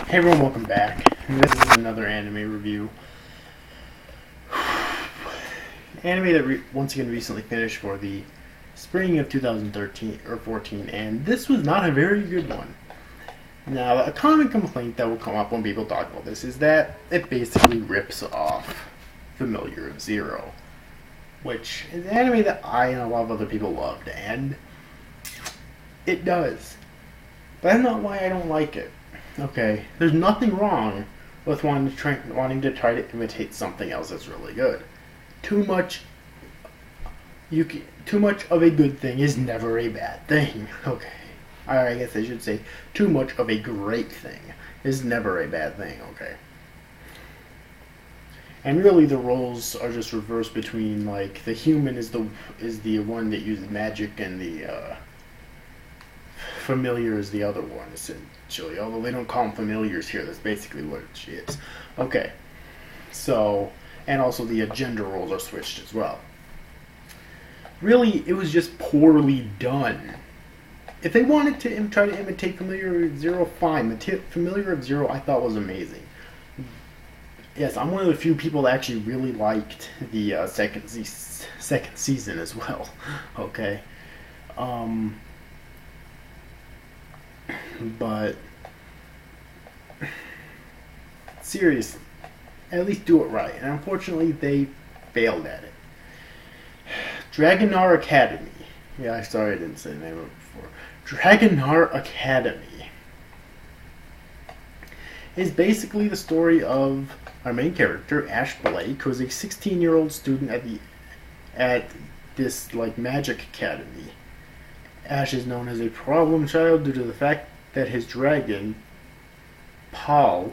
Hey everyone, welcome back. This is another anime review. Anime that once again recently finished for the spring of 2013 or 14, and this was not a very good one. Now, a common complaint that will come up when people talk about this is that it basically rips off Familiar of Zero, which is an anime that I and a lot of other people loved, and it does. But that's not why I don't like it. Okay, there's nothing wrong with wanting to try to imitate something else that's really good. Too much of a good thing is never a bad thing. Okay, I guess I should say too much of a great thing is never a bad thing. Okay, and really the roles are just reversed between, like, the human is the one that uses magic, and the familiar is the other one, essentially. Although they don't call them familiars here, that's basically what she is. Okay, so, and also the gender roles are switched as well. Really, it was just poorly done. If they wanted to try to imitate Familiar of Zero, fine. The Familiar of Zero I thought was amazing. Yes, I'm one of the few people that actually really liked the second season as well. Okay. But seriously, at least do it right. And unfortunately, they failed at it. Dragonar Academy. Yeah, sorry I didn't say the name of it before. Dragonar Academy is basically the story of our main character, Ash Blake, who is a 16-year-old student at this, like, magic academy. Ash is known as a problem child due to the fact that his dragon, Pal,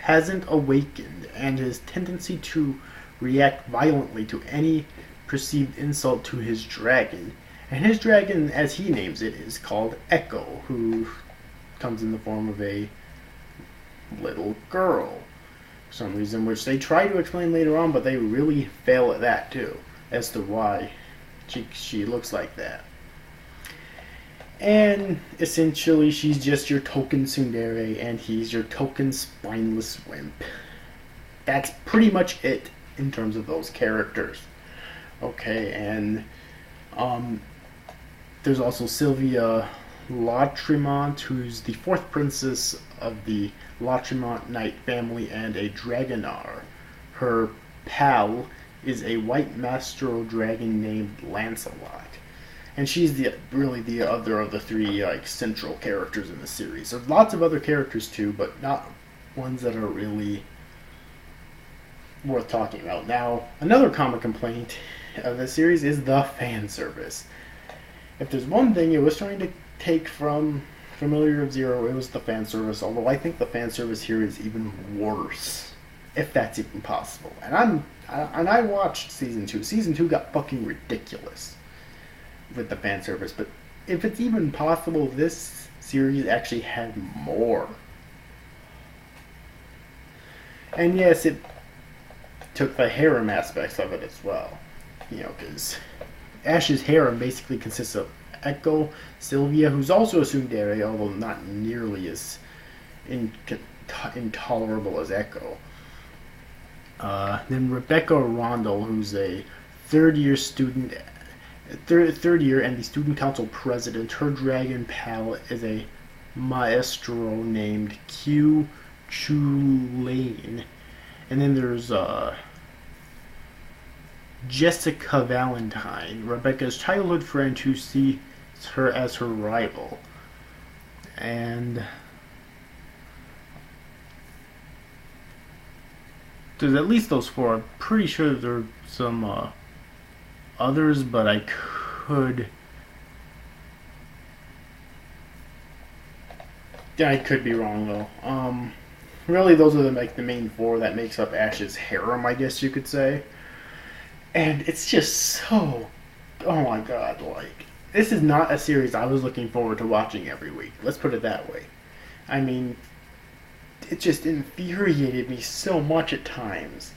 hasn't awakened, and his tendency to react violently to any perceived insult to his dragon. And his dragon, as he names it, is called Echo, who comes in the form of a little girl. For some reason, which they try to explain later on, but they really fail at that too, as to why she looks like that. And essentially, she's just your token tsundere, and he's your token spineless wimp. That's pretty much it in terms of those characters. Okay, and there's also Sylvia Lautréamont, who's the fourth princess of the Lautréamont Knight family and a Dragonar. Her pal is a white master dragon named Lancelot. And she's really the other of the three, like, central characters in the series. There's lots of other characters too, but not ones that are really worth talking about. Now, another common complaint of the series is the fan service. If there's one thing it was trying to take from Familiar of Zero, it was the fan service. Although I think the fan service here is even worse, if that's even possible. And I watched season 2. Season 2 got fucking ridiculous with the fan service, but if it's even possible, this series actually had more. And yes, it took the harem aspects of it as well. You know, because Ash's harem basically consists of Echo, Sylvia, who's also a tsundere, although not nearly as intolerable as Echo. Then Rebecca Rondel, who's a third-year student, third year and the student council president. Her dragon pal is a maestro named Q Chulane. And then there's Jessica Valentine, Rebecca's childhood friend, who sees her as her rival. And there's at least those four. I'm pretty sure there are some others, but I could be wrong though. Really, those are the main four that makes up Ash's harem, I guess you could say. And it's just so, oh my god, like, this is not a series I was looking forward to watching every week. Let's put it that way. I mean, it just infuriated me so much at times.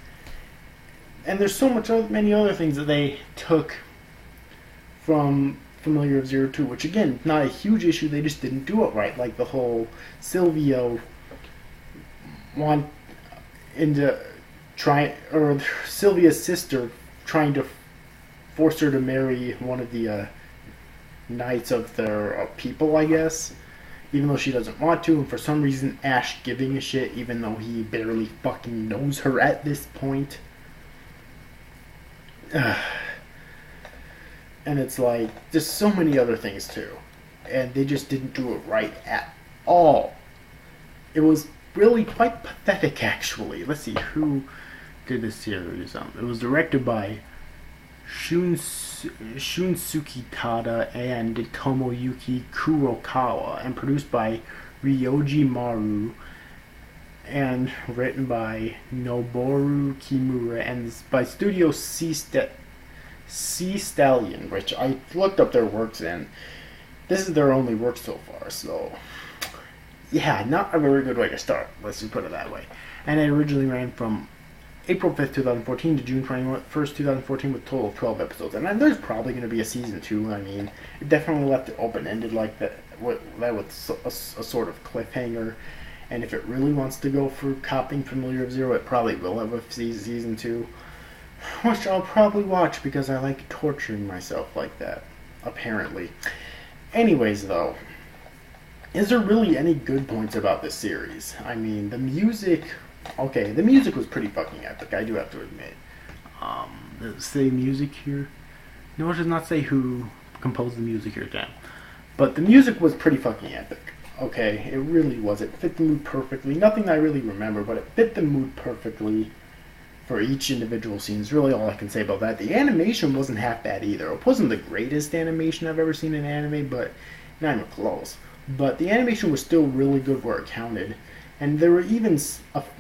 And there's many other things that they took from Familiar of Zero 2, which again, not a huge issue, they just didn't do it right. Like the whole Sylvia want into or Sylvia's sister trying to force her to marry one of the knights of their people, I guess, even though she doesn't want to, and for some reason Ash giving a shit even though he barely fucking knows her at this point. And it's like, there's so many other things too, and they just didn't do it right at all. It was really quite pathetic, actually. Let's see, who did this series? It was directed by Shunsuke Tada and Tomoyuki Kurokawa, and produced by Ryoji Maru, and written by Noboru Kimura, and by Studio C Stallion, which I looked up their works, and this is their only work so far, so yeah, not a very good way to start, let's just put it that way. And it originally ran from April 5th, 2014 to June 21st, 2014, with a total of 12 episodes. And there's probably going to be a season 2. I mean, it definitely left it open-ended like that, with a sort of cliffhanger. And if it really wants to go for copying Familiar of Zero, it probably will have a season 2. Which I'll probably watch because I like torturing myself like that, apparently. Anyways, though, is there really any good points about this series? I mean, the music... Okay, the music was pretty fucking epic, I do have to admit. Does it say music here? No, it does not say who composed the music here, damn. But the music was pretty fucking epic. Okay, it really was. It fit the mood perfectly. Nothing I really remember, but it fit the mood perfectly for each individual scene is really all I can say about that. The animation wasn't half bad either. It wasn't the greatest animation I've ever seen in anime, but not even close. But the animation was still really good where it counted. And there were even,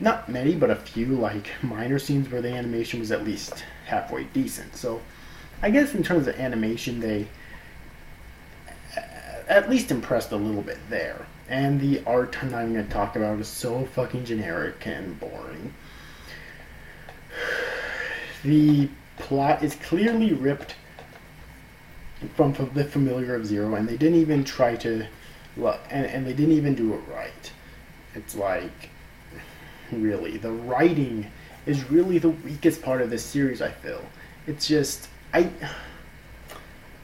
not many, but a few, like, minor scenes where the animation was at least halfway decent. So, I guess in terms of animation, they at least impressed a little bit there. And the art I'm not even going to talk about is so fucking generic and boring. The plot is clearly ripped from the Familiar of Zero, and they didn't even try to, and they didn't even do it right. It's like, really, the writing is really the weakest part of this series, I feel. It's just, I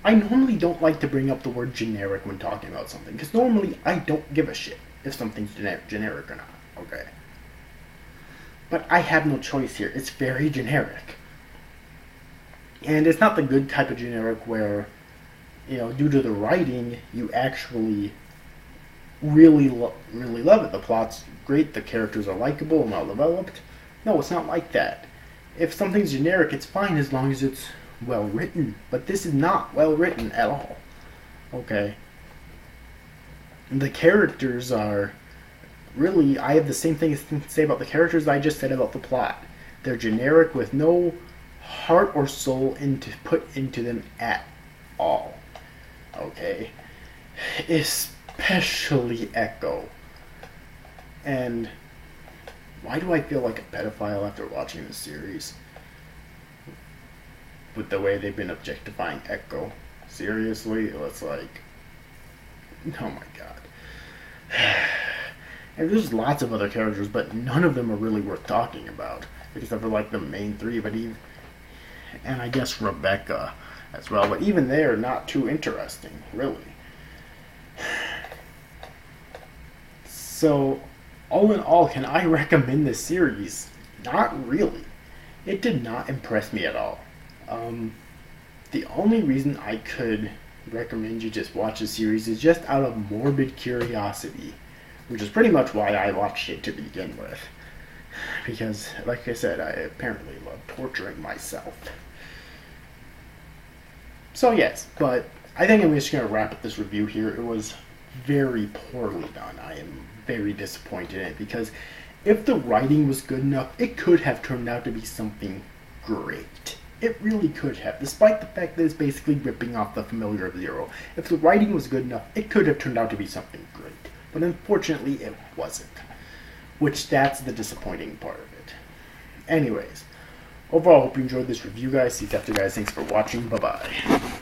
normally don't like to bring up the word generic when talking about something, because normally I don't give a shit if something's generic or not, okay? But I have no choice here. It's very generic. And it's not the good type of generic where, you know, due to the writing, you actually really love it. The plot's great, the characters are likable and well developed. No, it's not like that. If something's generic, it's fine as long as it's well written. But this is not well written at all. Okay? The characters are really, I have the same thing to say about the characters I just said about the plot. They're generic with no heart or soul put into them at all. Okay? Especially Echo. And why do I feel like a pedophile after watching this series? With the way they've been objectifying Echo. Seriously? It's like, oh my god. And there's lots of other characters, but none of them are really worth talking about. Except for like the main three, but even, and I guess Rebecca as well, but even they're not too interesting, really. So, all in all, can I recommend this series? Not really. It did not impress me at all. The only reason I could recommend you just watch the series is just out of morbid curiosity, which is pretty much why I watched it to begin with. Because, like I said, I apparently love torturing myself. So yes, but I think I'm just going to wrap up this review here. It was very poorly done. I am very disappointed in it, because if the writing was good enough, it could have turned out to be something great. It really could have, despite the fact that it's basically ripping off the Familiar of Zero. If the writing was good enough, it could have turned out to be something great. But unfortunately, it wasn't. Which, that's the disappointing part of it. Anyways, overall, I hope you enjoyed this review, guys. See you after, guys. Thanks for watching. Bye-bye.